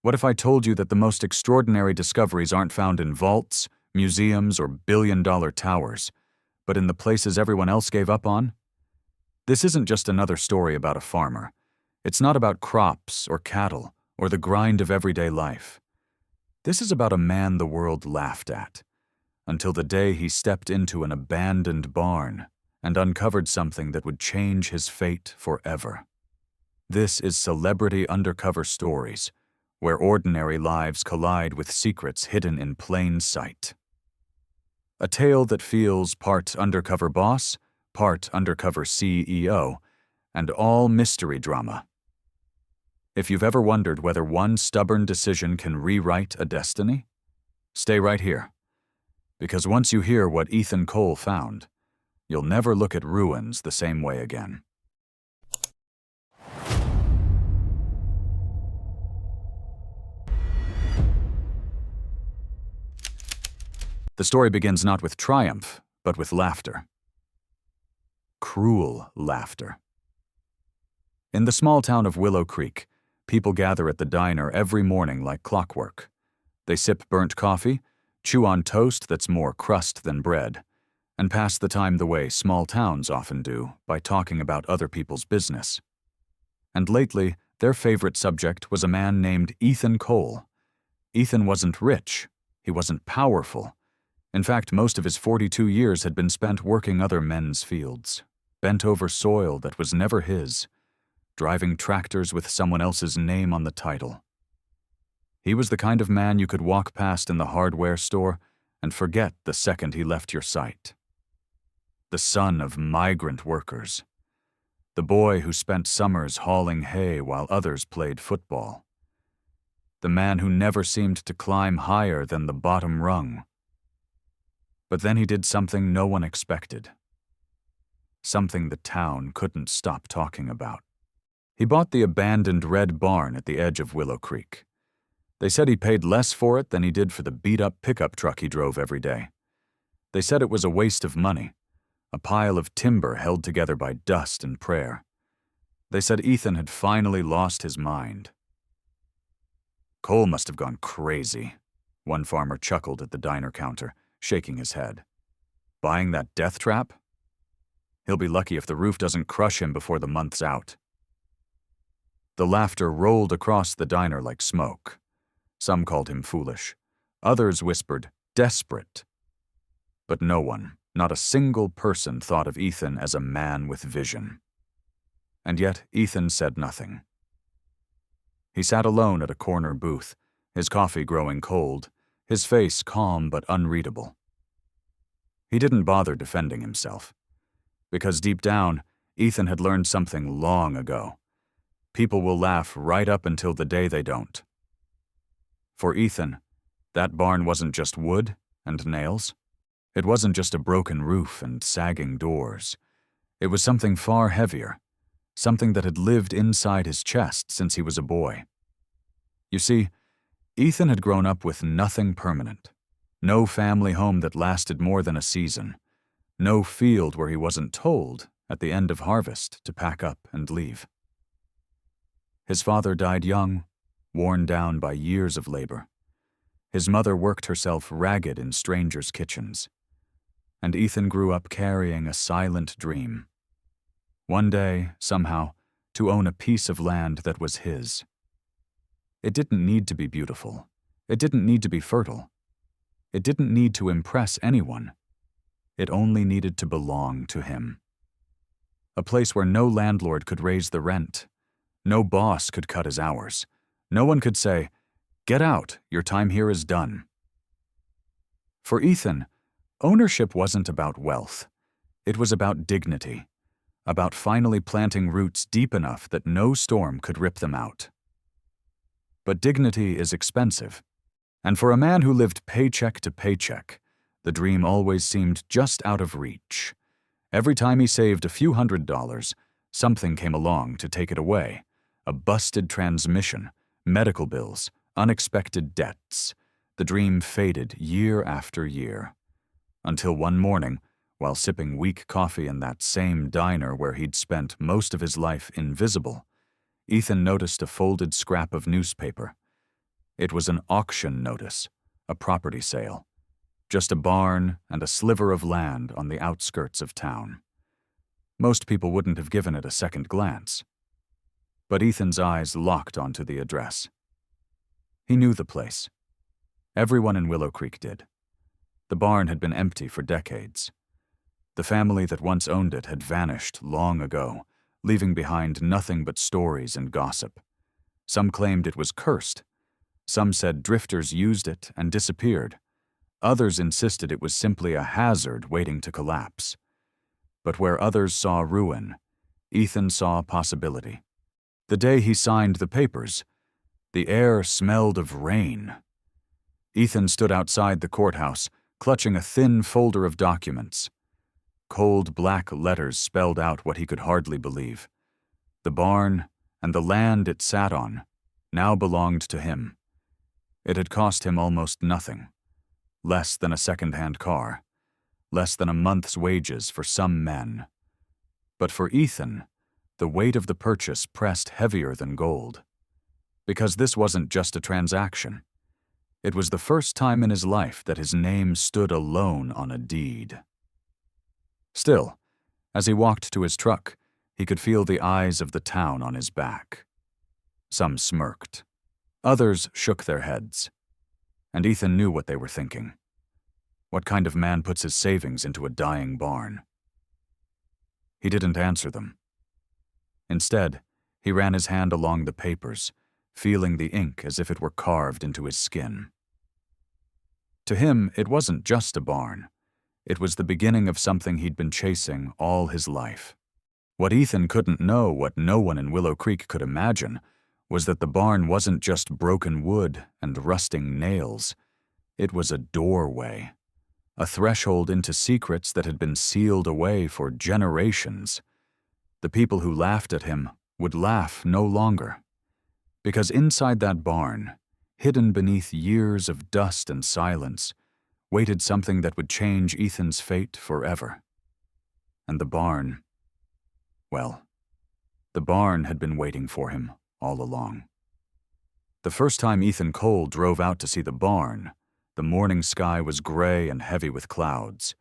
What if I told you that the most extraordinary discoveries aren't found in vaults, museums, or billion-dollar towers, but in the places everyone else gave up on? This isn't just another story about a farmer. It's not about crops or cattle or the grind of everyday life. This is about a man the world laughed at, until the day he stepped into an abandoned barn and uncovered something that would change his fate forever. This is Celebrity Undercover Stories, where ordinary lives collide with secrets hidden in plain sight. A tale that feels part undercover boss, part undercover CEO, and all mystery drama. If you've ever wondered whether one stubborn decision can rewrite a destiny, stay right here. Because once you hear what Ethan Cole found, you'll never look at ruins the same way again. The story begins not with triumph, but with laughter. Cruel laughter. In the small town of Willow Creek, people gather at the diner every morning like clockwork. They sip burnt coffee, chew on toast that's more crust than bread, and pass the time the way small towns often do, by talking about other people's business. And lately, their favorite subject was a man named Ethan Cole. Ethan wasn't rich. He wasn't powerful. In fact, most of his 42 years had been spent working other men's fields, bent over soil that was never his, driving tractors with someone else's name on the title. He was the kind of man you could walk past in the hardware store and forget the second he left your sight. The son of migrant workers. The boy who spent summers hauling hay while others played football. The man who never seemed to climb higher than the bottom rung. But then he did something no one expected. Something the town couldn't stop talking about. He bought the abandoned red barn at the edge of Willow Creek. They said he paid less for it than he did for the beat-up pickup truck he drove every day. They said it was a waste of money, a pile of timber held together by dust and prayer. They said Ethan had finally lost his mind. Cole must have gone crazy, one farmer chuckled at the diner counter, shaking his head. Buying that death trap? He'll be lucky if the roof doesn't crush him before the month's out. The laughter rolled across the diner like smoke. Some called him foolish. Others whispered, desperate. But no one, not a single person, thought of Ethan as a man with vision. And yet Ethan said nothing. He sat alone at a corner booth, his coffee growing cold, his face calm but unreadable. He didn't bother defending himself, because deep down, Ethan had learned something long ago. People will laugh right up until the day they don't. For Ethan, that barn wasn't just wood and nails. It wasn't just a broken roof and sagging doors. It was something far heavier, something that had lived inside his chest since he was a boy. You see, Ethan had grown up with nothing permanent. No family home that lasted more than a season. No field where he wasn't told, at the end of harvest, to pack up and leave. His father died young, worn down by years of labor. His mother worked herself ragged in strangers' kitchens. And Ethan grew up carrying a silent dream. One day, somehow, to own a piece of land that was his. It didn't need to be beautiful. It didn't need to be fertile. It didn't need to impress anyone. It only needed to belong to him. A place where no landlord could raise the rent. No boss could cut his hours. No one could say, "Get out, your time here is done." For Ethan, ownership wasn't about wealth. It was about dignity, about finally planting roots deep enough that no storm could rip them out. But dignity is expensive, and for a man who lived paycheck to paycheck, the dream always seemed just out of reach. Every time he saved a few $100s, something came along to take it away. A busted transmission, medical bills, unexpected debts. The dream faded year after year. Until one morning, while sipping weak coffee in that same diner where he'd spent most of his life invisible, Ethan noticed a folded scrap of newspaper. It was an auction notice, a property sale. Just a barn and a sliver of land on the outskirts of town. Most people wouldn't have given it a second glance. But Ethan's eyes locked onto the address. He knew the place. Everyone in Willow Creek did. The barn had been empty for decades. The family that once owned it had vanished long ago, leaving behind nothing but stories and gossip. Some claimed it was cursed. Some said drifters used it and disappeared. Others insisted it was simply a hazard waiting to collapse. But where others saw ruin, Ethan saw possibility. The day he signed the papers, the air smelled of rain. Ethan stood outside the courthouse, clutching a thin folder of documents. Cold black letters spelled out what he could hardly believe. The barn and the land it sat on now belonged to him. It had cost him almost nothing. Less than a second-hand car. Less than a month's wages for some men. But for Ethan, the weight of the purchase pressed heavier than gold. Because this wasn't just a transaction. It was the first time in his life that his name stood alone on a deed. Still, as he walked to his truck, he could feel the eyes of the town on his back. Some smirked. Others shook their heads. And Ethan knew what they were thinking. What kind of man puts his savings into a dying barn? He didn't answer them. Instead, he ran his hand along the papers, feeling the ink as if it were carved into his skin. To him, it wasn't just a barn. It was the beginning of something he'd been chasing all his life. What Ethan couldn't know, what no one in Willow Creek could imagine, was that the barn wasn't just broken wood and rusting nails. It was a doorway, a threshold into secrets that had been sealed away for generations. The people who laughed at him would laugh no longer. Because inside that barn, hidden beneath years of dust and silence, waited something that would change Ethan's fate forever. And the barn, well, the barn had been waiting for him all along. The first time Ethan Cole drove out to see the barn, the morning sky was gray and heavy with clouds.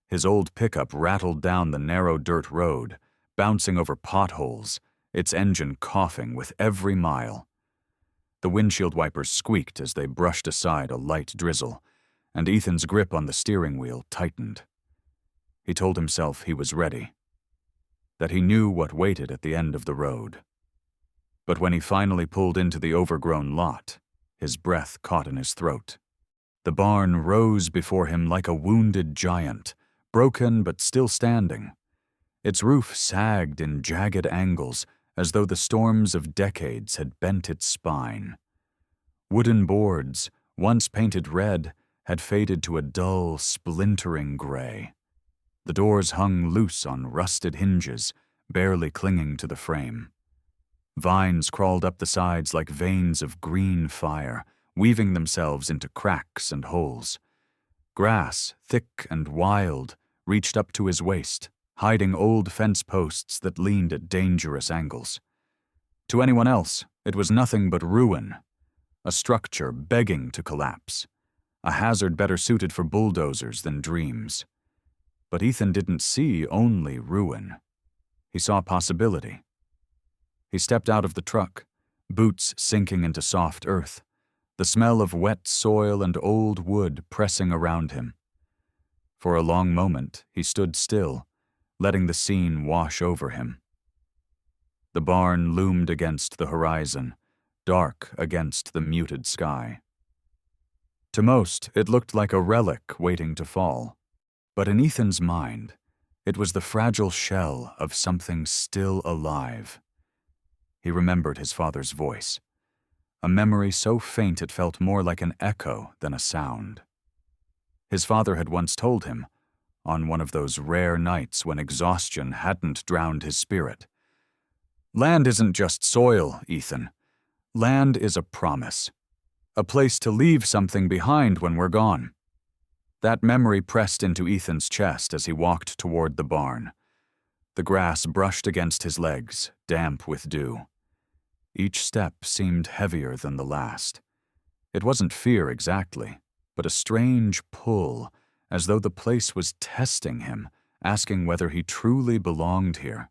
His old pickup rattled down the narrow dirt road, bouncing over potholes, its engine coughing with every mile. The windshield wipers squeaked as they brushed aside a light drizzle, and Ethan's grip on the steering wheel tightened. He told himself he was ready, that he knew what waited at the end of the road. But when he finally pulled into the overgrown lot, his breath caught in his throat. The barn rose before him like a wounded giant, broken but still standing. Its roof sagged in jagged angles as though the storms of decades had bent its spine. Wooden boards, once painted red, had faded to a dull, splintering gray. The doors hung loose on rusted hinges, barely clinging to the frame. Vines crawled up the sides like veins of green fire, weaving themselves into cracks and holes. Grass, thick and wild, reached up to his waist, hiding old fence posts that leaned at dangerous angles. To anyone else, it was nothing but ruin, a structure begging to collapse, a hazard better suited for bulldozers than dreams. But Ethan didn't see only ruin. He saw possibility. He stepped out of the truck, boots sinking into soft earth, the smell of wet soil and old wood pressing around him. For a long moment, he stood still, letting the scene wash over him. The barn loomed against the horizon, dark against the muted sky. To most, it looked like a relic waiting to fall. But in Ethan's mind, it was the fragile shell of something still alive. He remembered his father's voice, a memory so faint it felt more like an echo than a sound. His father had once told him, on one of those rare nights when exhaustion hadn't drowned his spirit, "Land isn't just soil, Ethan. Land is a promise, a place to leave something behind when we're gone." That memory pressed into Ethan's chest as he walked toward the barn. The grass brushed against his legs, damp with dew. Each step seemed heavier than the last. It wasn't fear exactly, but a strange pull, as though the place was testing him, asking whether he truly belonged here.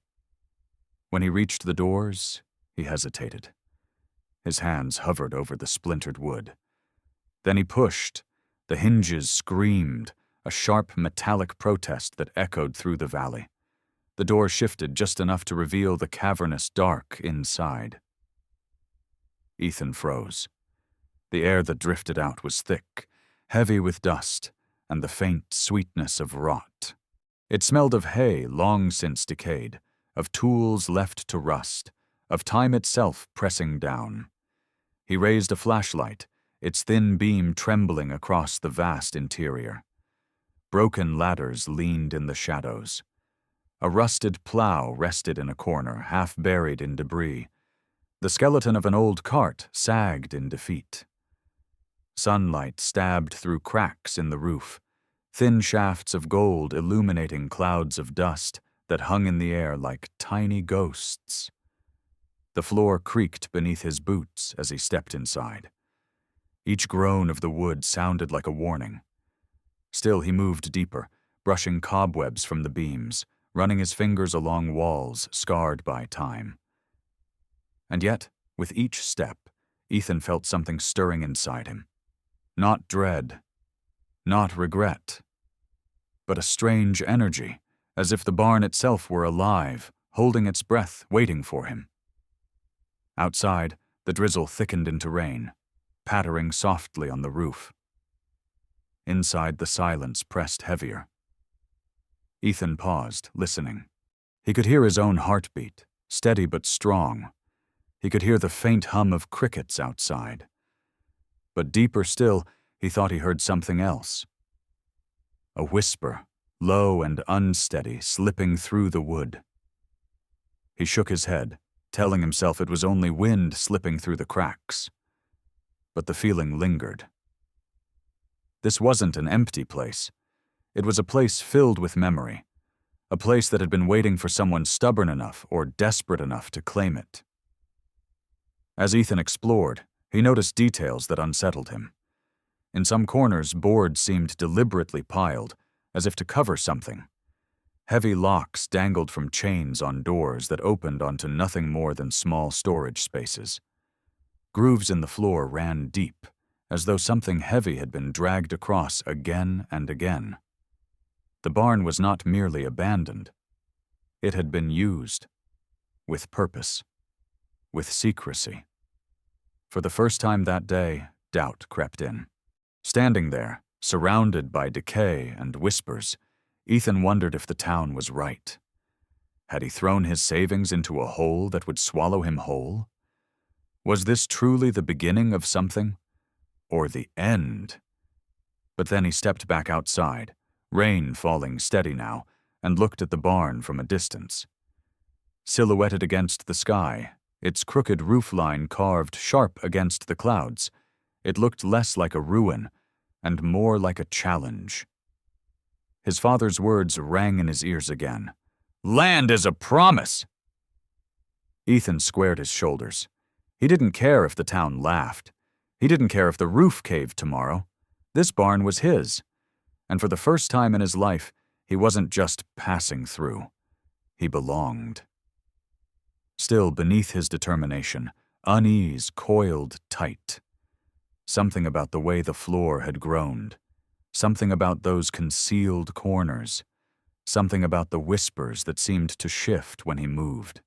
When he reached the doors, he hesitated. His hands hovered over the splintered wood. Then he pushed. The hinges screamed, a sharp metallic protest that echoed through the valley. The door shifted just enough to reveal the cavernous dark inside. Ethan froze. The air that drifted out was thick, heavy with dust, and the faint sweetness of rot. It smelled of hay long since decayed, of tools left to rust, of time itself pressing down. He raised a flashlight, its thin beam trembling across the vast interior. Broken ladders leaned in the shadows. A rusted plow rested in a corner, half buried in debris. The skeleton of an old cart sagged in defeat. Sunlight stabbed through cracks in the roof, thin shafts of gold illuminating clouds of dust that hung in the air like tiny ghosts. The floor creaked beneath his boots as he stepped inside. Each groan of the wood sounded like a warning. Still he moved deeper, brushing cobwebs from the beams, running his fingers along walls scarred by time. And yet, with each step, Ethan felt something stirring inside him. Not dread, not regret, but a strange energy, as if the barn itself were alive, holding its breath, waiting for him. Outside, the drizzle thickened into rain, pattering softly on the roof. Inside, the silence pressed heavier. Ethan paused, listening. He could hear his own heartbeat, steady but strong. He could hear the faint hum of crickets outside. But deeper still, he thought he heard something else. A whisper, low and unsteady, slipping through the wood. He shook his head, telling himself it was only wind slipping through the cracks. But the feeling lingered. This wasn't an empty place. It was a place filled with memory, a place that had been waiting for someone stubborn enough or desperate enough to claim it. As Ethan explored, he noticed details that unsettled him. In some corners, boards seemed deliberately piled, as if to cover something. Heavy locks dangled from chains on doors that opened onto nothing more than small storage spaces. Grooves in the floor ran deep, as though something heavy had been dragged across again and again. The barn was not merely abandoned. It had been used, with purpose, with secrecy. For the first time that day, doubt crept in. Standing there, surrounded by decay and whispers, Ethan wondered if the town was right. Had he thrown his savings into a hole that would swallow him whole? Was this truly the beginning of something? Or the end? But then he stepped back outside, rain falling steady now, and looked at the barn from a distance. Silhouetted against the sky, its crooked roofline carved sharp against the clouds, it looked less like a ruin and more like a challenge. His father's words rang in his ears again. "Land is a promise!" Ethan squared his shoulders. He didn't care if the town laughed. He didn't care if the roof caved tomorrow. This barn was his. And for the first time in his life, he wasn't just passing through. He belonged. Still, beneath his determination, unease coiled tight. Something about the way the floor had groaned. Something about those concealed corners. Something about the whispers that seemed to shift when he moved.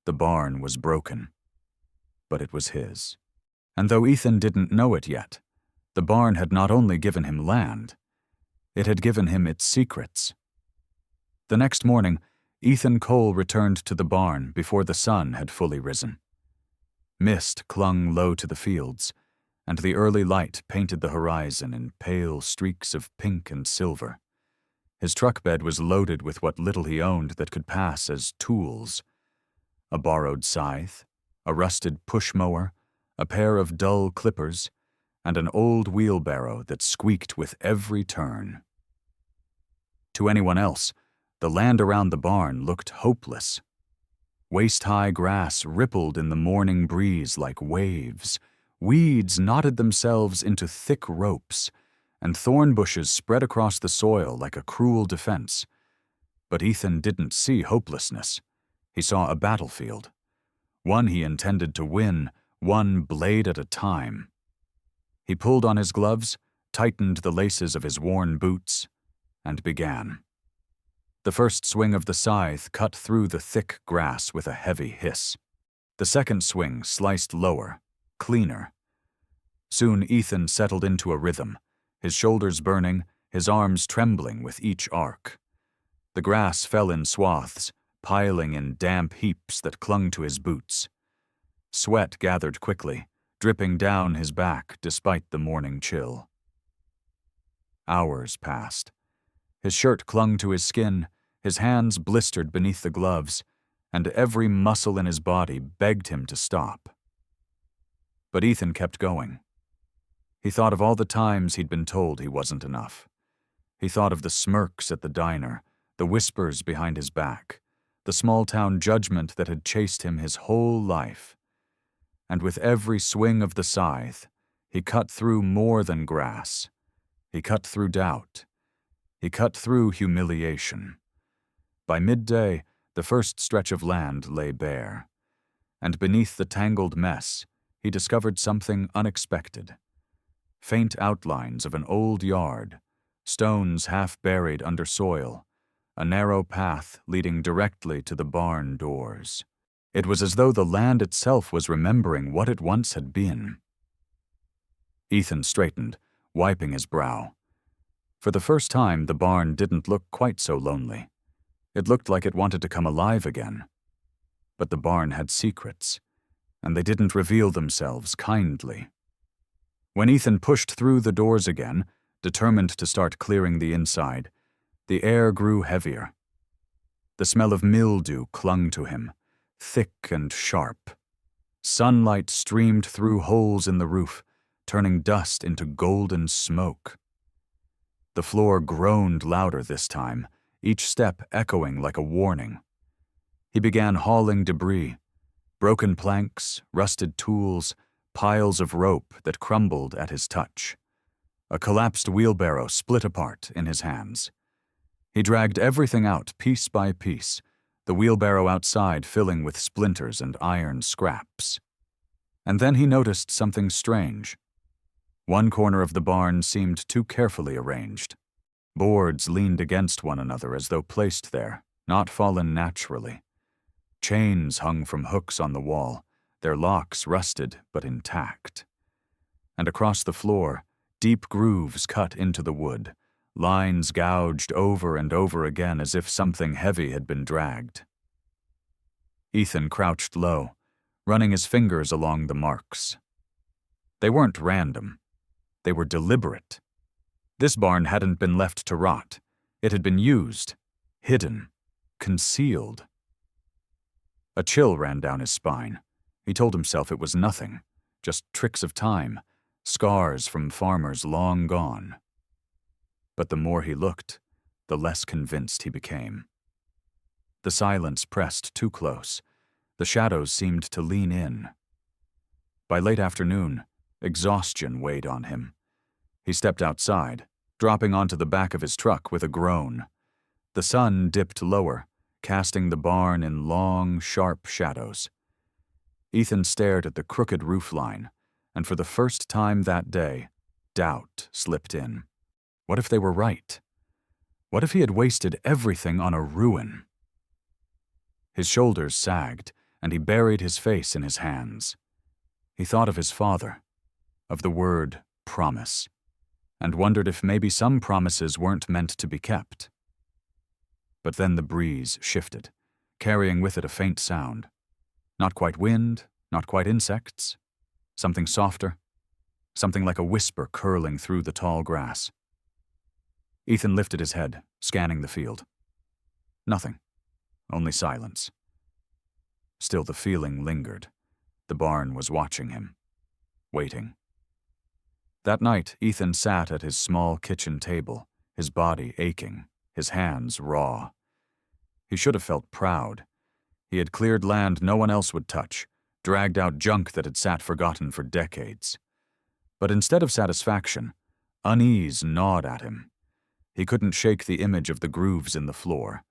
The barn was broken, but it was his. And though Ethan didn't know it yet, the barn had not only given him land, it had given him its secrets. The next morning, Ethan Cole returned to the barn before the sun had fully risen. Mist clung low to the fields, and the early light painted the horizon in pale streaks of pink and silver. His truck bed was loaded with what little he owned that could pass as tools. A borrowed scythe, a rusted push mower, a pair of dull clippers, and an old wheelbarrow that squeaked with every turn. To anyone else, the land around the barn looked hopeless. Waist-high grass rippled in the morning breeze like waves, Weeds knotted themselves into thick ropes, and thorn bushes spread across the soil like a cruel defense. But Ethan didn't see hopelessness. He saw a battlefield, one he intended to win, one blade at a time. He pulled on his gloves, tightened the laces of his worn boots, and began. The first swing of the scythe cut through the thick grass with a heavy hiss. The second swing sliced lower, cleaner. Soon Ethan settled into a rhythm, his shoulders burning, his arms trembling with each arc. The grass fell in swaths, piling in damp heaps that clung to his boots. Sweat gathered quickly, dripping down his back despite the morning chill. Hours passed. His shirt clung to his skin, his hands blistered beneath the gloves, and every muscle in his body begged him to stop. But Ethan kept going. He thought of all the times he'd been told he wasn't enough. He thought of the smirks at the diner, the whispers behind his back, the small-town judgment that had chased him his whole life. And with every swing of the scythe, he cut through more than grass. He cut through doubt. He cut through humiliation. By midday, the first stretch of land lay bare. And beneath the tangled mess, he discovered something unexpected. Faint outlines of an old yard, stones half buried under soil, a narrow path leading directly to the barn doors. It was as though the land itself was remembering what it once had been. Ethan straightened, wiping his brow. For the first time, the barn didn't look quite so lonely. It looked like it wanted to come alive again. But the barn had secrets, and they didn't reveal themselves kindly. When Ethan pushed through the doors again, determined to start clearing the inside, the air grew heavier. The smell of mildew clung to him, thick and sharp. Sunlight streamed through holes in the roof, turning dust into golden smoke. The floor groaned louder this time, each step echoing like a warning. He began hauling debris, broken planks, rusted tools, piles of rope that crumbled at his touch. A collapsed wheelbarrow split apart in his hands. He dragged everything out piece by piece, the wheelbarrow outside filling with splinters and iron scraps. And then he noticed something strange. One corner of the barn seemed too carefully arranged. Boards leaned against one another as though placed there, not fallen naturally. Chains hung from hooks on the wall, their locks rusted but intact. And across the floor, deep grooves cut into the wood, lines gouged over and over again as if something heavy had been dragged. Ethan crouched low, running his fingers along the marks. They weren't random. They were deliberate. This barn hadn't been left to rot. It had been used, hidden, concealed. A chill ran down his spine. He told himself it was nothing, just tricks of time, scars from farmers long gone. But the more he looked, the less convinced he became. The silence pressed too close. The shadows seemed to lean in. By late afternoon, exhaustion weighed on him. He stepped outside, dropping onto the back of his truck with a groan. The sun dipped lower, casting the barn in long, sharp shadows. Ethan stared at the crooked roofline, and for the first time that day, doubt slipped in. What if they were right? What if he had wasted everything on a ruin? His shoulders sagged, and he buried his face in his hands. He thought of his father, of the word promise, and wondered if maybe some promises weren't meant to be kept. But then the breeze shifted, carrying with it a faint sound. Not quite wind, not quite insects. Something softer, something like a whisper curling through the tall grass. Ethan lifted his head, scanning the field. Nothing, only silence. Still the feeling lingered. The barn was watching him, waiting. That night, Ethan sat at his small kitchen table, his body aching, his hands raw. He should have felt proud. He had cleared land no one else would touch, dragged out junk that had sat forgotten for decades. But instead of satisfaction, unease gnawed at him. He couldn't shake the image of the grooves in the floor.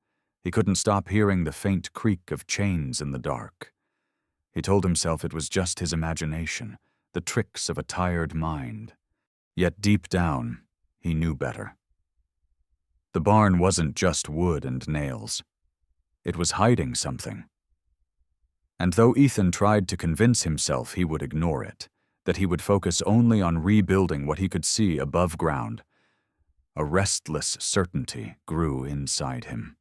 He couldn't stop hearing the faint creak of chains in the dark. He told himself it was just his imagination, the tricks of a tired mind. Yet deep down, he knew better. The barn wasn't just wood and nails. It was hiding something. And though Ethan tried to convince himself he would ignore it, that he would focus only on rebuilding what he could see above ground, a restless certainty grew inside him.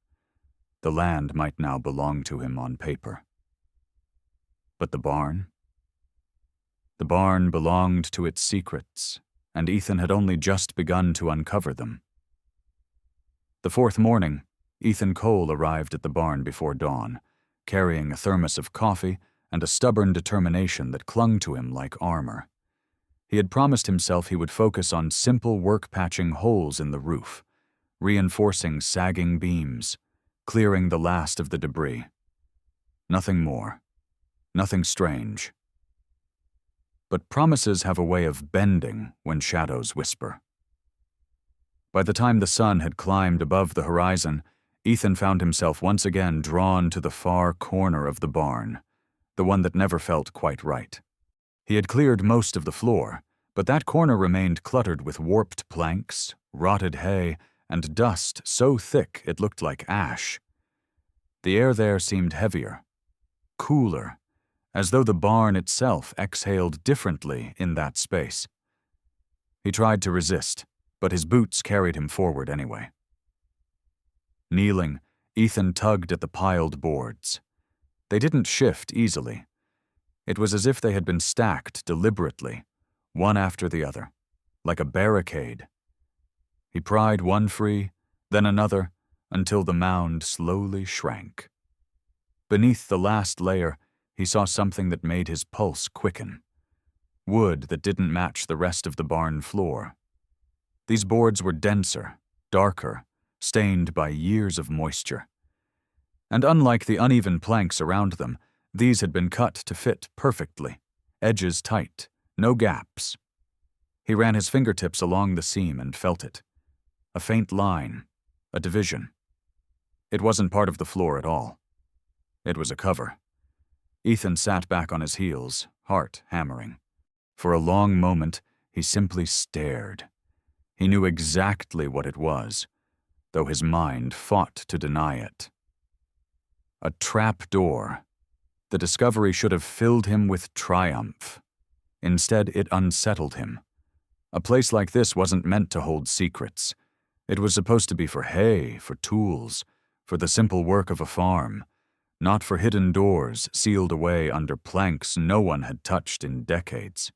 The land might now belong to him on paper. But the barn? The barn belonged to its secrets, and Ethan had only just begun to uncover them. The fourth morning, Ethan Cole arrived at the barn before dawn, carrying a thermos of coffee and a stubborn determination that clung to him like armor. He had promised himself he would focus on simple work patching holes in the roof, reinforcing sagging beams, clearing the last of the debris. Nothing more. Nothing strange. But promises have a way of bending when shadows whisper. By the time the sun had climbed above the horizon, Ethan found himself once again drawn to the far corner of the barn, the one that never felt quite right. He had cleared most of the floor, but that corner remained cluttered with warped planks, rotted hay, and dust so thick it looked like ash. The air there seemed heavier, cooler, as though the barn itself exhaled differently in that space. He tried to resist, but his boots carried him forward anyway. Kneeling, Ethan tugged at the piled boards. They didn't shift easily. It was as if they had been stacked deliberately, one after the other, like a barricade. He pried one free, then another, until the mound slowly shrank. Beneath the last layer, he saw something that made his pulse quicken. Wood that didn't match the rest of the barn floor. These boards were denser, darker, stained by years of moisture. And unlike the uneven planks around them, these had been cut to fit perfectly, edges tight, no gaps. He ran his fingertips along the seam and felt it. A faint line, a division. It wasn't part of the floor at all. It was a cover. Ethan sat back on his heels, heart hammering. For a long moment, he simply stared. He knew exactly what it was, though his mind fought to deny it. A trap door. The discovery should have filled him with triumph. Instead, it unsettled him. A place like this wasn't meant to hold secrets. It was supposed to be for hay, for tools, for the simple work of a farm, not for hidden doors sealed away under planks no one had touched in decades.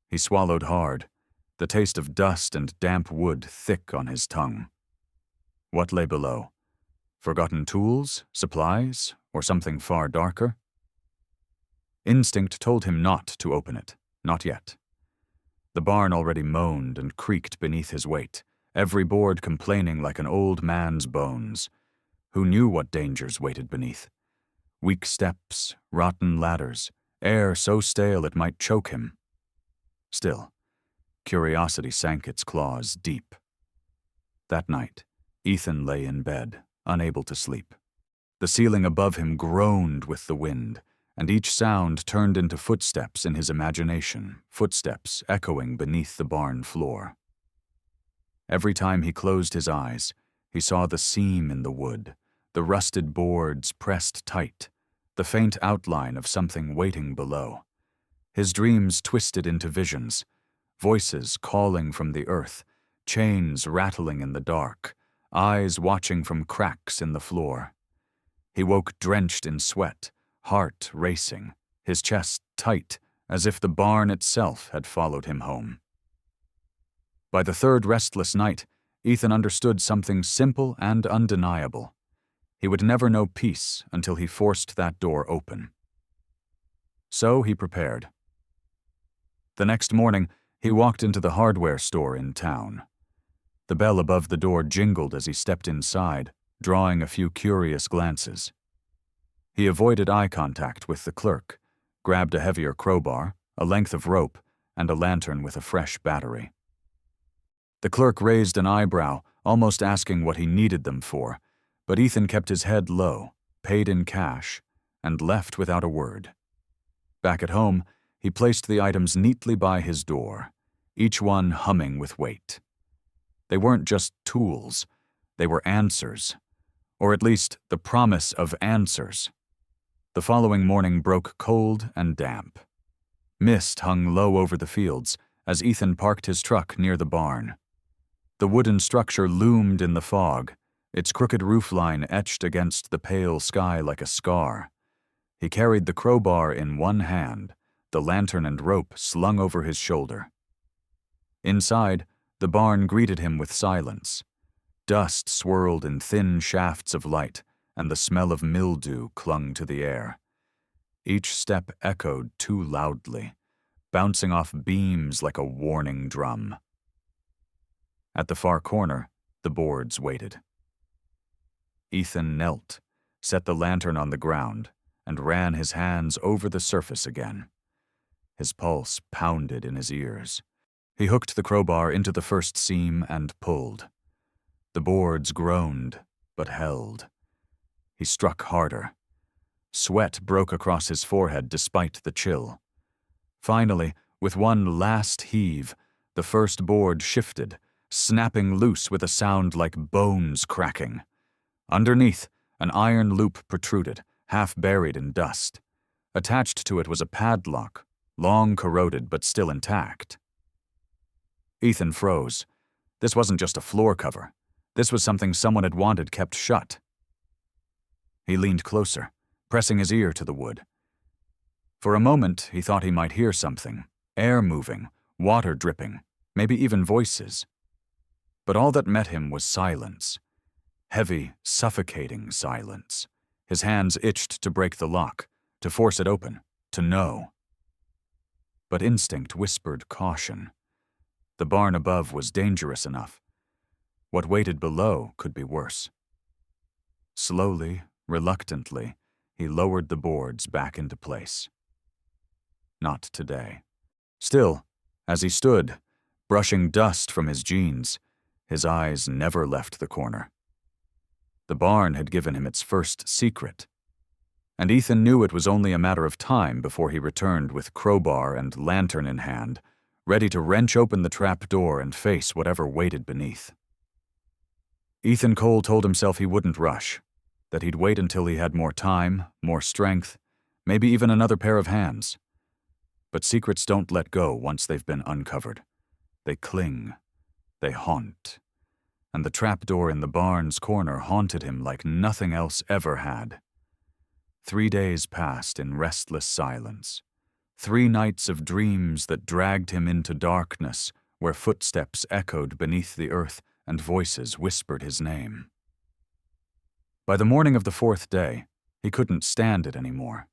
He swallowed hard, the taste of dust and damp wood thick on his tongue. What lay below? Forgotten tools, supplies, or something far darker? Instinct told him not to open it, not yet. The barn already moaned and creaked beneath his weight, every board complaining like an old man's bones. Who knew what dangers waited beneath? Weak steps, rotten ladders, air so stale it might choke him. Still, curiosity sank its claws deep. That night, Ethan lay in bed, unable to sleep. The ceiling above him groaned with the wind, and each sound turned into footsteps in his imagination, footsteps echoing beneath the barn floor. Every time he closed his eyes, he saw the seam in the wood, the rusted boards pressed tight, the faint outline of something waiting below. His dreams twisted into visions, voices calling from the earth, chains rattling in the dark, eyes watching from cracks in the floor. He woke drenched in sweat, heart racing, his chest tight, as if the barn itself had followed him home. By the third restless night, Ethan understood something simple and undeniable. He would never know peace until he forced that door open. So he prepared. The next morning, he walked into the hardware store in town. The bell above the door jingled as he stepped inside, drawing a few curious glances. He avoided eye contact with the clerk, grabbed a heavier crowbar, a length of rope, and a lantern with a fresh battery. The clerk raised an eyebrow, almost asking what he needed them for, but Ethan kept his head low, paid in cash, and left without a word. Back at home, he placed the items neatly by his door, each one humming with weight. They weren't just tools, they were answers, or at least the promise of answers. The following morning broke cold and damp. Mist hung low over the fields as Ethan parked his truck near the barn. The wooden structure loomed in the fog, its crooked roofline etched against the pale sky like a scar. He carried the crowbar in one hand, the lantern and rope slung over his shoulder. Inside, the barn greeted him with silence. Dust swirled in thin shafts of light, and the smell of mildew clung to the air. Each step echoed too loudly, bouncing off beams like a warning drum. At the far corner, the boards waited. Ethan knelt, set the lantern on the ground, and ran his hands over the surface again. His pulse pounded in his ears. He hooked the crowbar into the first seam and pulled. The boards groaned, but held. He struck harder. Sweat broke across his forehead despite the chill. Finally, with one last heave, the first board shifted, snapping loose with a sound like bones cracking. Underneath, an iron loop protruded, half buried in dust. Attached to it was a padlock, long corroded but still intact. Ethan froze. This wasn't just a floor cover. This was something someone had wanted kept shut. He leaned closer, pressing his ear to the wood. For a moment, he thought he might hear something, air moving, water dripping, maybe even voices. But all that met him was silence. Heavy, suffocating silence. His hands itched to break the lock, to force it open, to know. But instinct whispered caution. The barn above was dangerous enough. What waited below could be worse. Slowly, reluctantly, he lowered the boards back into place. Not today. Still, as he stood, brushing dust from his jeans, his eyes never left the corner. The barn had given him its first secret, and Ethan knew it was only a matter of time before he returned with crowbar and lantern in hand, ready to wrench open the trap door and face whatever waited beneath. Ethan Cole told himself he wouldn't rush, that he'd wait until he had more time, more strength, maybe even another pair of hands. But secrets don't let go once they've been uncovered. They cling, they haunt, and the trapdoor in the barn's corner haunted him like nothing else ever had. 3 days passed in restless silence. 3 nights of dreams that dragged him into darkness, where footsteps echoed beneath the earth and voices whispered his name. By the morning of the 4th day, he couldn't stand it anymore.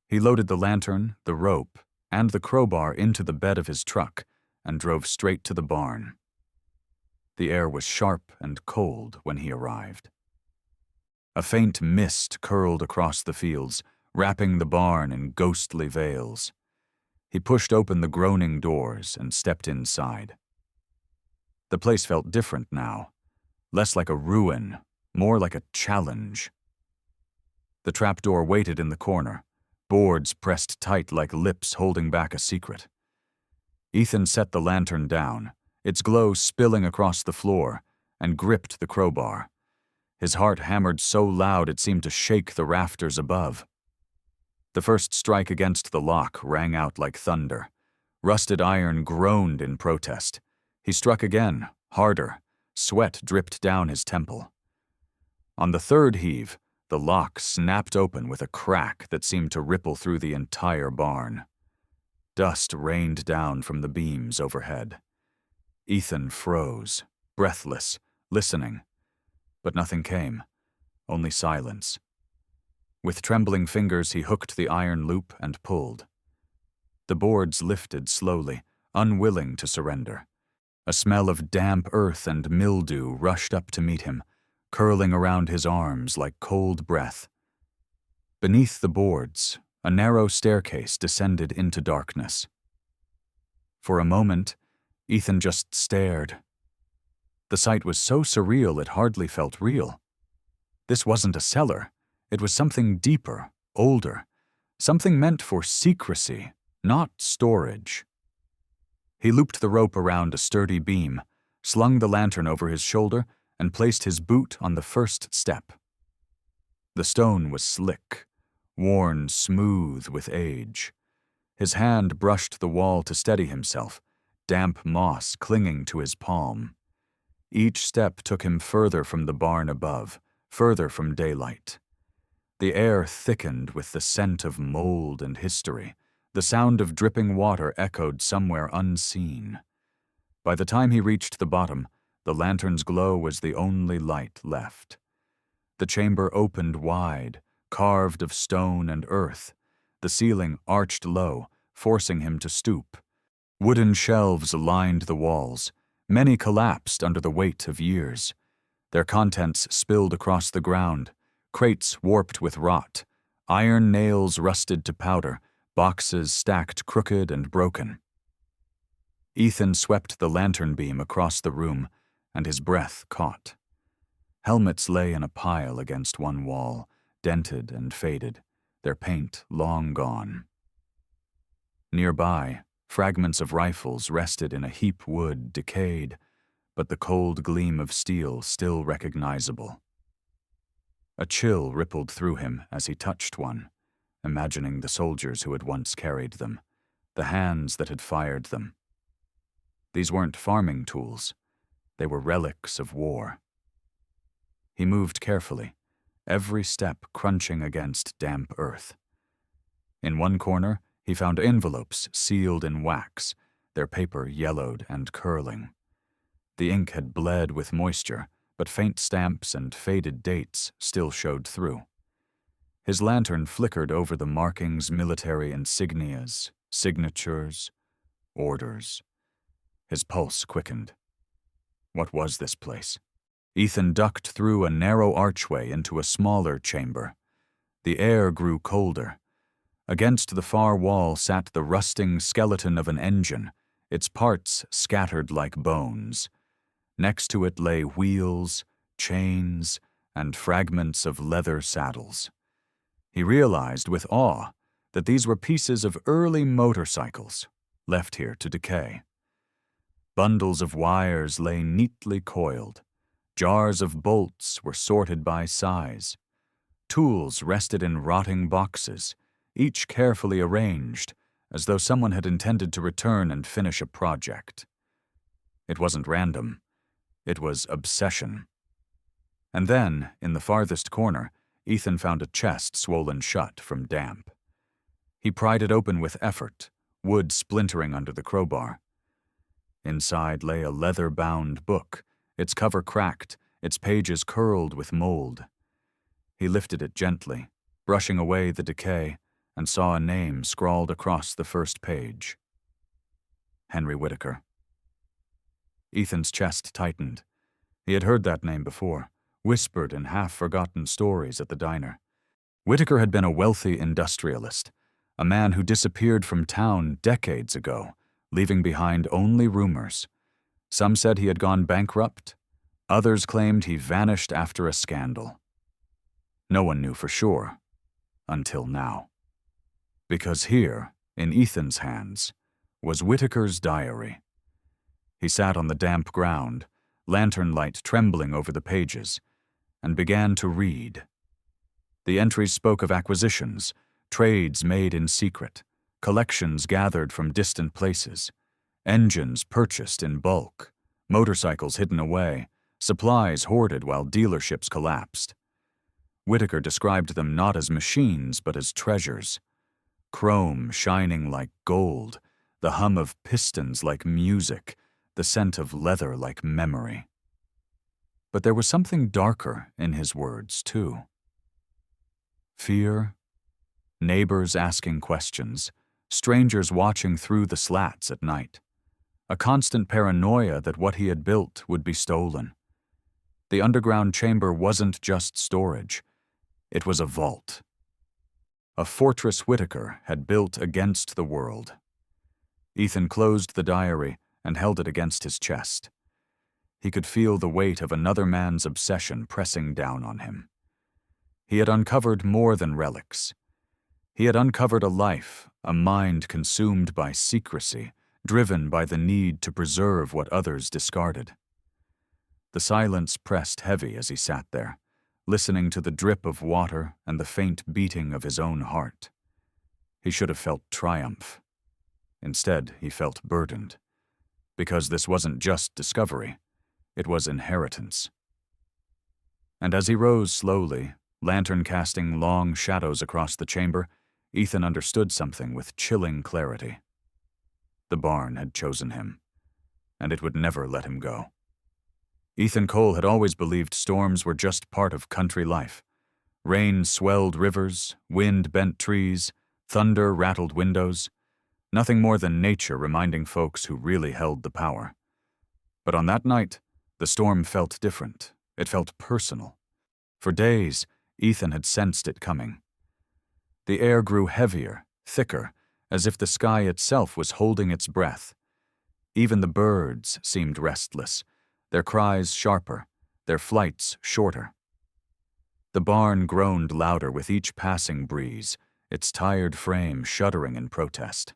He loaded the lantern, the rope, and the crowbar into the bed of his truck and drove straight to the barn. The air was sharp and cold when he arrived. A faint mist curled across the fields, wrapping the barn in ghostly veils. He pushed open the groaning doors and stepped inside. The place felt different now, less like a ruin, more like a challenge. The trapdoor waited in the corner, boards pressed tight like lips holding back a secret. Ethan set the lantern down, its glow spilling across the floor, and gripped the crowbar. His heart hammered so loud it seemed to shake the rafters above. The first strike against the lock rang out like thunder. Rusted iron groaned in protest. He struck again, harder. Sweat dripped down his temple. On the 3rd heave, the lock snapped open with a crack that seemed to ripple through the entire barn. Dust rained down from the beams overhead. Ethan froze, breathless, listening. But nothing came, only silence. With trembling fingers, he hooked the iron loop and pulled. The boards lifted slowly, unwilling to surrender. A smell of damp earth and mildew rushed up to meet him, curling around his arms like cold breath. Beneath the boards, a narrow staircase descended into darkness. For a moment, Ethan just stared. The sight was so surreal it hardly felt real. This wasn't a cellar. It was something deeper, older, something meant for secrecy, not storage. He looped the rope around a sturdy beam, slung the lantern over his shoulder, and placed his boot on the first step. The stone was slick, worn smooth with age. His hand brushed the wall to steady himself, damp moss clinging to his palm. Each step took him further from the barn above, further from daylight. The air thickened with the scent of mold and history. The sound of dripping water echoed somewhere unseen. By the time he reached the bottom, the lantern's glow was the only light left. The chamber opened wide, carved of stone and earth. The ceiling arched low, forcing him to stoop. Wooden shelves lined the walls. Many collapsed under the weight of years. Their contents spilled across the ground, crates warped with rot, iron nails rusted to powder, boxes stacked crooked and broken. Ethan swept the lantern beam across the room, and his breath caught. Helmets lay in a pile against one wall, dented and faded, their paint long gone. Nearby, fragments of rifles rested in a heap wood, decayed, but the cold gleam of steel still recognizable. A chill rippled through him as he touched one, imagining the soldiers who had once carried them, the hands that had fired them. These weren't farming tools. They were relics of war. He moved carefully, every step crunching against damp earth. In one corner, he found envelopes sealed in wax, their paper yellowed and curling. The ink had bled with moisture, but faint stamps and faded dates still showed through. His lantern flickered over the markings, military insignias, signatures, orders. His pulse quickened. What was this place? Ethan ducked through a narrow archway into a smaller chamber. The air grew colder. Against the far wall sat the rusting skeleton of an engine, its parts scattered like bones. Next to it lay wheels, chains, and fragments of leather saddles. He realized with awe that these were pieces of early motorcycles, left here to decay. Bundles of wires lay neatly coiled. Jars of bolts were sorted by size. Tools rested in rotting boxes, each carefully arranged, as though someone had intended to return and finish a project. It wasn't random. It was obsession. And then, in the farthest corner, Ethan found a chest swollen shut from damp. He pried it open with effort, wood splintering under the crowbar. Inside lay a leather-bound book, its cover cracked, its pages curled with mold. He lifted it gently, brushing away the decay, and saw a name scrawled across the first page. Henry Whitaker. Ethan's chest tightened. He had heard that name before, whispered in half-forgotten stories at the diner. Whitaker had been a wealthy industrialist, a man who disappeared from town decades ago, leaving behind only rumors. Some said he had gone bankrupt. Others claimed he vanished after a scandal. No one knew for sure, until now. Because here, in Ethan's hands, was Whitaker's diary. He sat on the damp ground, lantern light trembling over the pages, and began to read. The entries spoke of acquisitions, trades made in secret, collections gathered from distant places, engines purchased in bulk, motorcycles hidden away, supplies hoarded while dealerships collapsed. Whitaker described them not as machines but as treasures. Chrome shining like gold, the hum of pistons like music, the scent of leather like memory. But there was something darker in his words, too. Fear, neighbors asking questions, strangers watching through the slats at night, a constant paranoia that what he had built would be stolen. The underground chamber wasn't just storage. It was a vault. A fortress Whitaker had built against the world. Ethan closed the diary and held it against his chest. He could feel the weight of another man's obsession pressing down on him. He had uncovered more than relics. He had uncovered a life, a mind consumed by secrecy, driven by the need to preserve what others discarded. The silence pressed heavy as he sat there, listening to the drip of water and the faint beating of his own heart. He should have felt triumph. Instead, he felt burdened, because this wasn't just discovery, it was inheritance. And as he rose slowly, lantern casting long shadows across the chamber, Ethan understood something with chilling clarity. The barn had chosen him, and it would never let him go. Ethan Cole had always believed storms were just part of country life. Rain swelled rivers, wind bent trees, thunder rattled windows. Nothing more than nature reminding folks who really held the power. But on that night, the storm felt different. It felt personal. For days, Ethan had sensed it coming. The air grew heavier, thicker, as if the sky itself was holding its breath. Even the birds seemed restless, their cries sharper, their flights shorter. The barn groaned louder with each passing breeze, its tired frame shuddering in protest.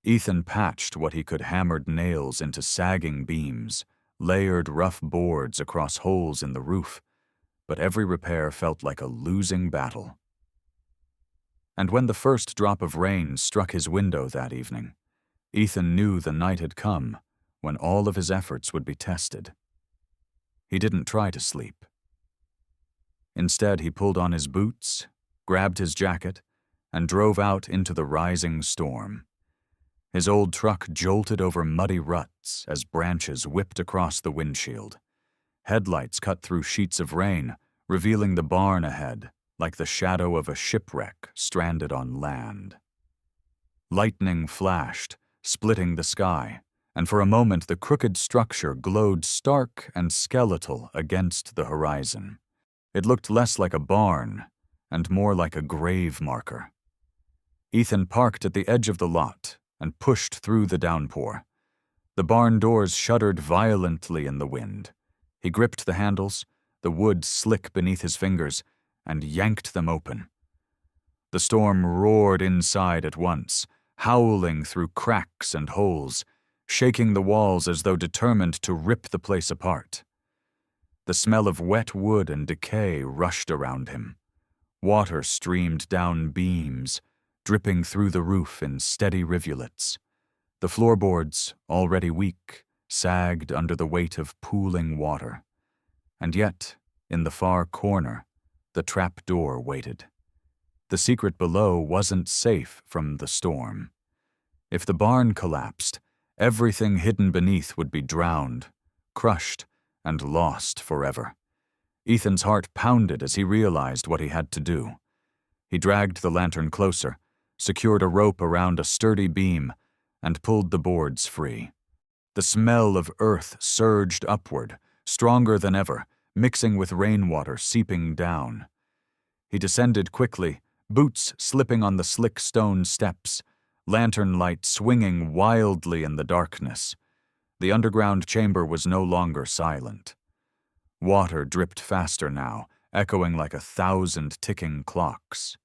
Ethan patched what he could hammered nails into sagging beams, layered rough boards across holes in the roof, but every repair felt like a losing battle. And when the first drop of rain struck his window that evening, Ethan knew the night had come when all of his efforts would be tested. He didn't try to sleep. Instead, he pulled on his boots, grabbed his jacket, and drove out into the rising storm. His old truck jolted over muddy ruts as branches whipped across the windshield. Headlights cut through sheets of rain, revealing the barn ahead, like the shadow of a shipwreck stranded on land. Lightning flashed, splitting the sky, and for a moment the crooked structure glowed stark and skeletal against the horizon. It looked less like a barn and more like a grave marker. Ethan parked at the edge of the lot and pushed through the downpour. The barn doors shuddered violently in the wind. He gripped the handles, the wood slick beneath his fingers, and yanked them open. The storm roared inside at once, howling through cracks and holes, shaking the walls as though determined to rip the place apart. The smell of wet wood and decay rushed around him. Water streamed down beams, dripping through the roof in steady rivulets. The floorboards, already weak, sagged under the weight of pooling water. And yet, in the far corner, the trap door waited. The secret below wasn't safe from the storm. If the barn collapsed, everything hidden beneath would be drowned, crushed, and lost forever. Ethan's heart pounded as he realized what he had to do. He dragged the lantern closer, secured a rope around a sturdy beam, and pulled the boards free. The smell of earth surged upward, stronger than ever, mixing with rainwater seeping down. He descended quickly, boots slipping on the slick stone steps, lantern light swinging wildly in the darkness. The underground chamber was no longer silent. Water dripped faster now, echoing like 1,000 ticking clocks.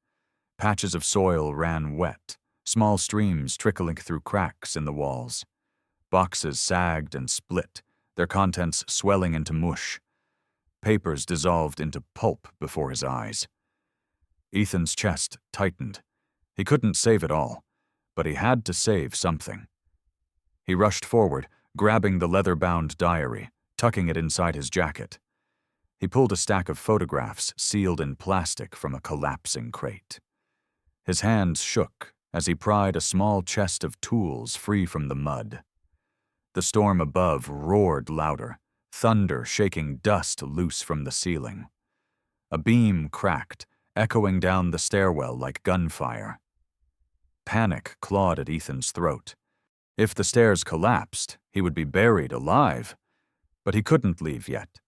Patches of soil ran wet, small streams trickling through cracks in the walls. Boxes sagged and split, their contents swelling into mush. Papers dissolved into pulp before his eyes. Ethan's chest tightened. He couldn't save it all, but he had to save something. He rushed forward, grabbing the leather-bound diary, tucking it inside his jacket. He pulled a stack of photographs sealed in plastic from a collapsing crate. His hands shook as he pried a small chest of tools free from the mud. The storm above roared louder, thunder shaking dust loose from the ceiling. A beam cracked, echoing down the stairwell like gunfire. Panic clawed at Ethan's throat. If the stairs collapsed, he would be buried alive. But he couldn't leave yet,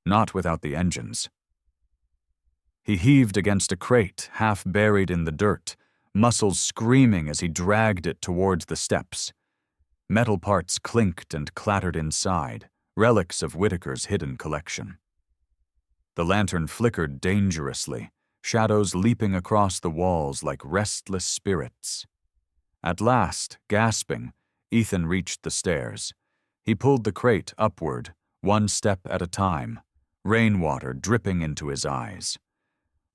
not without the engines. He heaved against a crate half buried in the dirt, muscles screaming as he dragged it towards the steps. Metal parts clinked and clattered inside, relics of Whitaker's hidden collection. The lantern flickered dangerously, shadows leaping across the walls like restless spirits. At last, gasping, Ethan reached the stairs. He pulled the crate upward, one step at a time, rainwater dripping into his eyes.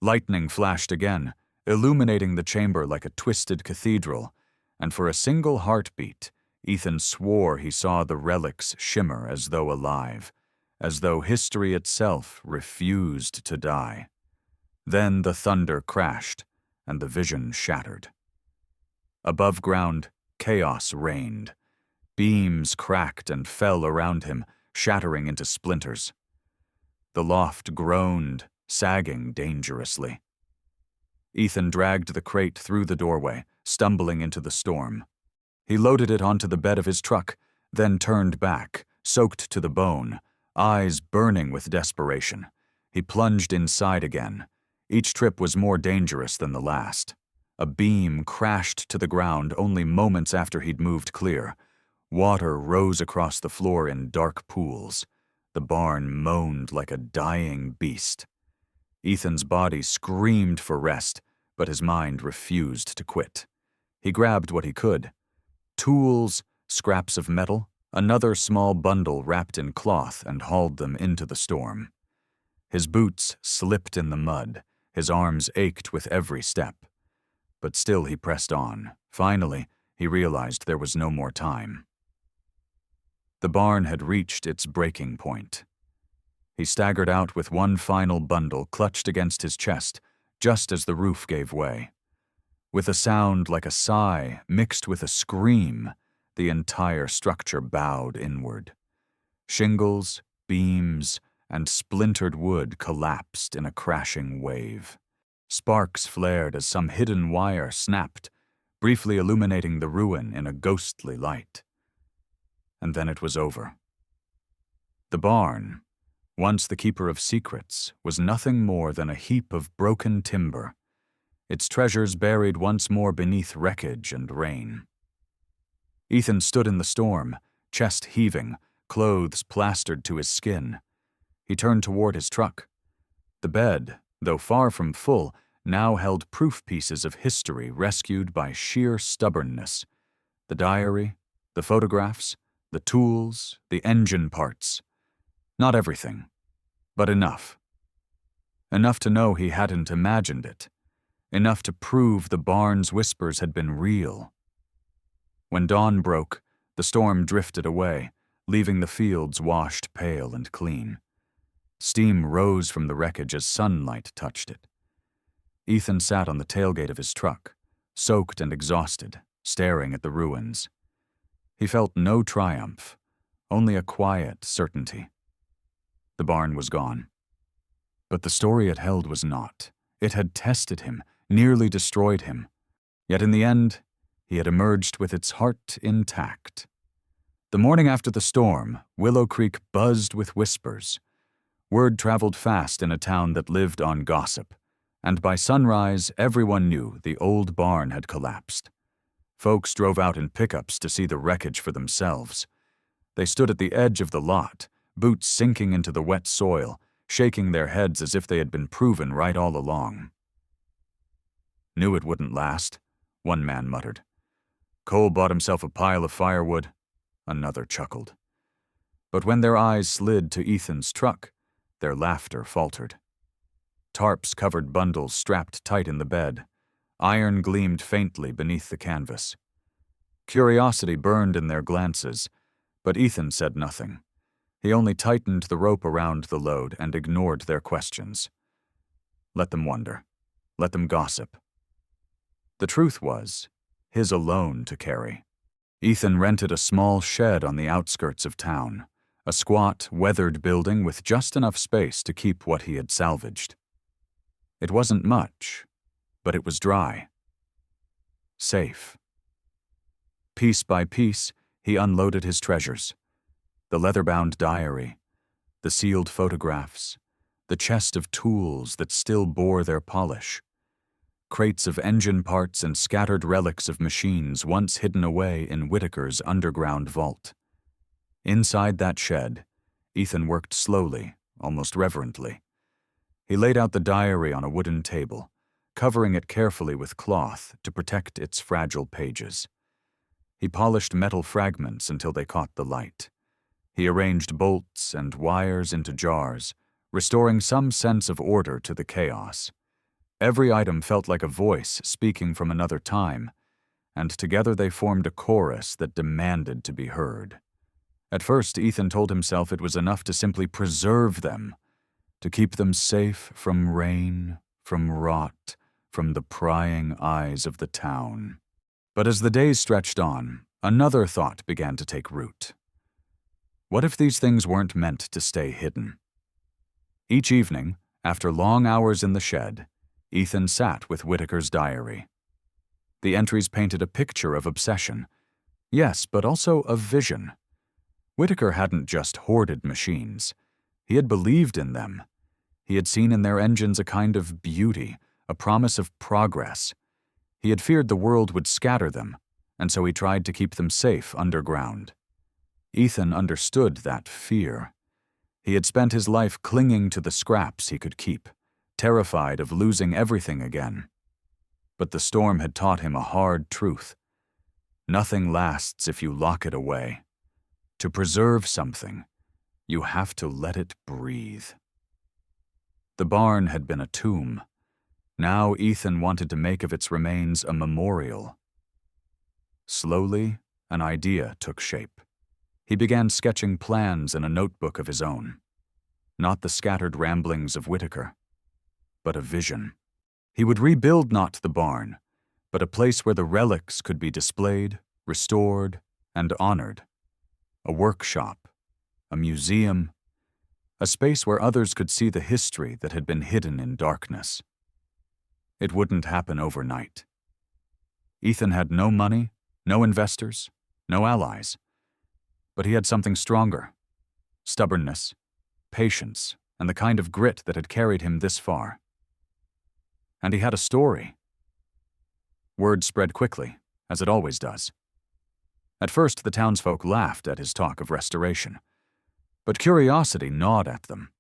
Lightning flashed again, illuminating the chamber like a twisted cathedral, and for a single heartbeat, Ethan swore he saw the relics shimmer as though alive, as though history itself refused to die. Then the thunder crashed, and the vision shattered. Above ground, chaos reigned. Beams cracked and fell around him, shattering into splinters. The loft groaned, sagging dangerously. Ethan dragged the crate through the doorway, stumbling into the storm. He loaded it onto the bed of his truck, then turned back, soaked to the bone, eyes burning with desperation. He plunged inside again. Each trip was more dangerous than the last. A beam crashed to the ground only moments after he'd moved clear. Water rose across the floor in dark pools. The barn moaned like a dying beast. Ethan's body screamed for rest, but his mind refused to quit. He grabbed what he could. Tools, scraps of metal, another small bundle wrapped in cloth, and hauled them into the storm. His boots slipped in the mud. His arms ached with every step. But still he pressed on. Finally, he realized there was no more time. The barn had reached its breaking point. He staggered out with one final bundle clutched against his chest, just as the roof gave way. With a sound like a sigh mixed with a scream, the entire structure bowed inward. Shingles, beams, and splintered wood collapsed in a crashing wave. Sparks flared as some hidden wire snapped, briefly illuminating the ruin in a ghostly light. And then it was over. The barn, once the keeper of secrets, was nothing more than a heap of broken timber, its treasures buried once more beneath wreckage and rain. Ethan stood in the storm, chest heaving, clothes plastered to his skin. He turned toward his truck. The bed, though far from full, now held proof pieces of history rescued by sheer stubbornness. The diary, the photographs, the tools, the engine parts. Not everything, but enough. Enough to know he hadn't imagined it. Enough to prove the barn's whispers had been real. When dawn broke, the storm drifted away, leaving the fields washed pale and clean. Steam rose from the wreckage as sunlight touched it. Ethan sat on the tailgate of his truck, soaked and exhausted, staring at the ruins. He felt no triumph, only a quiet certainty. The barn was gone. But the story it held was not. It had tested him, nearly destroyed him. Yet in the end, he had emerged with its heart intact. The morning after the storm, Willow Creek buzzed with whispers. Word traveled fast in a town that lived on gossip, and by sunrise, everyone knew the old barn had collapsed. Folks drove out in pickups to see the wreckage for themselves. They stood at the edge of the lot, boots sinking into the wet soil, shaking their heads as if they had been proven right all along. Knew it wouldn't last, one man muttered. Cole bought himself a pile of firewood, another chuckled. But when their eyes slid to Ethan's truck, their laughter faltered. Tarps covered bundles strapped tight in the bed. Iron gleamed faintly beneath the canvas. Curiosity burned in their glances, but Ethan said nothing. He only tightened the rope around the load and ignored their questions. Let them wonder. Let them gossip. The truth was, his alone to carry. Ethan rented a small shed on the outskirts of town, a squat, weathered building with just enough space to keep what he had salvaged. It wasn't much, but it was dry. Safe. Piece by piece, he unloaded his treasures. The leather-bound diary, the sealed photographs, the chest of tools that still bore their polish. crates of engine parts and scattered relics of machines once hidden away in Whitaker's underground vault. Inside that shed, Ethan worked slowly, almost reverently. He laid out the diary on a wooden table, covering it carefully with cloth to protect its fragile pages. He polished metal fragments until they caught the light. He arranged bolts and wires into jars, restoring some sense of order to the chaos. Every item felt like a voice speaking from another time, and together they formed a chorus that demanded to be heard. At first, Ethan told himself it was enough to simply preserve them, to keep them safe from rain, from rot, from the prying eyes of the town. But as the days stretched on, another thought began to take root. What if these things weren't meant to stay hidden? Each evening, after long hours in the shed, Ethan sat with Whitaker's diary. The entries painted a picture of obsession. Yes, but also of vision. Whitaker hadn't just hoarded machines. He had believed in them. He had seen in their engines a kind of beauty, a promise of progress. He had feared the world would scatter them, and so he tried to keep them safe underground. Ethan understood that fear. He had spent his life clinging to the scraps he could keep, terrified of losing everything again. But the storm had taught him a hard truth. Nothing lasts if you lock it away. To preserve something, you have to let it breathe. The barn had been a tomb. Now Ethan wanted to make of its remains a memorial. Slowly, an idea took shape. He began sketching plans in a notebook of his own. Not the scattered ramblings of Whitaker, but a vision. He would rebuild not the barn, but a place where the relics could be displayed, restored, and honored. A workshop, a museum, a space where others could see the history that had been hidden in darkness. It wouldn't happen overnight. Ethan had no money, no investors, no allies. But he had something stronger: stubbornness, patience, and the kind of grit that had carried him this far. And he had a story. Word spread quickly, as it always does. At first, the townsfolk laughed at his talk of restoration, but curiosity gnawed at them.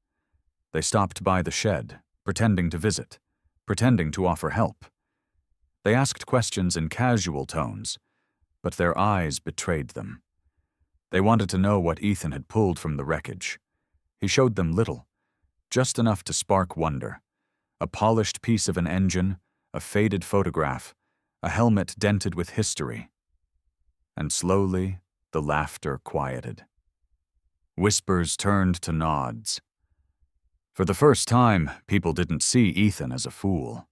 They stopped by the shed, pretending to visit, pretending to offer help. They asked questions in casual tones, but their eyes betrayed them. They wanted to know what Ethan had pulled from the wreckage. He showed them little, just enough to spark wonder. A polished piece of an engine, a faded photograph, a helmet dented with history. And slowly, the laughter quieted. Whispers turned to nods. For the first time, people didn't see Ethan as a fool.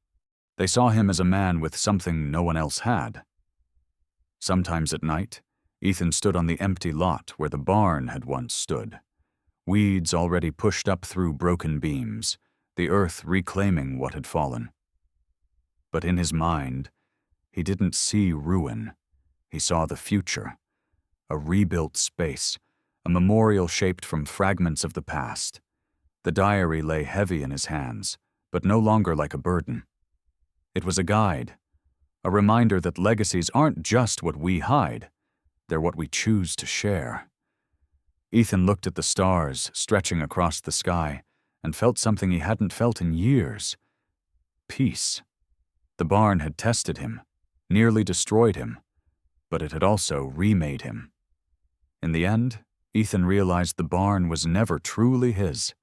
They saw him as a man with something no one else had. Sometimes at night, Ethan stood on the empty lot where the barn had once stood. Weeds already pushed up through broken beams, the earth reclaiming what had fallen. But in his mind, he didn't see ruin. He saw the future, a rebuilt space, a memorial shaped from fragments of the past. The diary lay heavy in his hands, but no longer like a burden. It was a guide, a reminder that legacies aren't just what we hide, they're what we choose to share. Ethan looked at the stars stretching across the sky and felt something he hadn't felt in years: peace. The barn had tested him, nearly destroyed him, but it had also remade him. In the end, Ethan realized the barn was never truly his.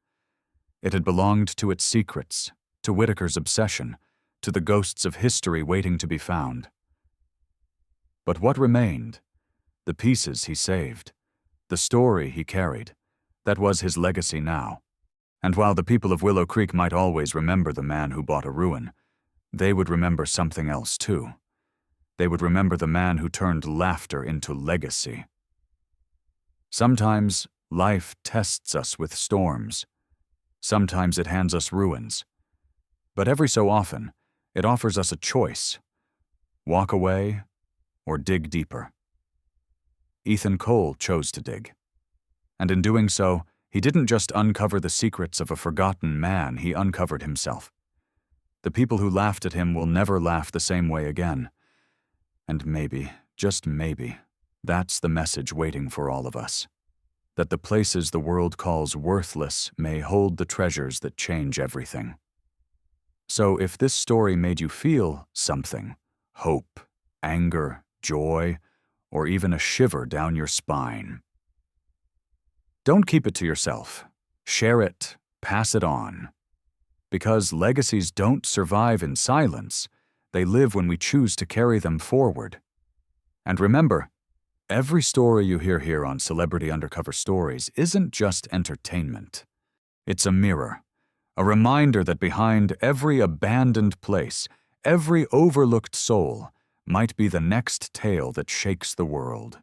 It had belonged to its secrets, to Whitaker's obsession, to the ghosts of history waiting to be found. But what remained? The pieces he saved, the story he carried, that was his legacy now. And while the people of Willow Creek might always remember the man who bought a ruin, they would remember something else too. They would remember the man who turned laughter into legacy. Sometimes life tests us with storms. Sometimes it hands us ruins. But every so often, it offers us a choice: walk away or dig deeper. Ethan Cole chose to dig. And in doing so, he didn't just uncover the secrets of a forgotten man, he uncovered himself. The people who laughed at him will never laugh the same way again. And maybe, just maybe, that's the message waiting for all of us. That the places the world calls worthless may hold the treasures that change everything. So if this story made you feel something, hope, anger, joy, or even a shiver down your spine, don't keep it to yourself. Share it, pass it on. Because legacies don't survive in silence, they live when we choose to carry them forward. And remember, every story you hear here on Celebrity Undercover Stories isn't just entertainment. It's a mirror, a reminder that behind every abandoned place, every overlooked soul, might be the next tale that shakes the world.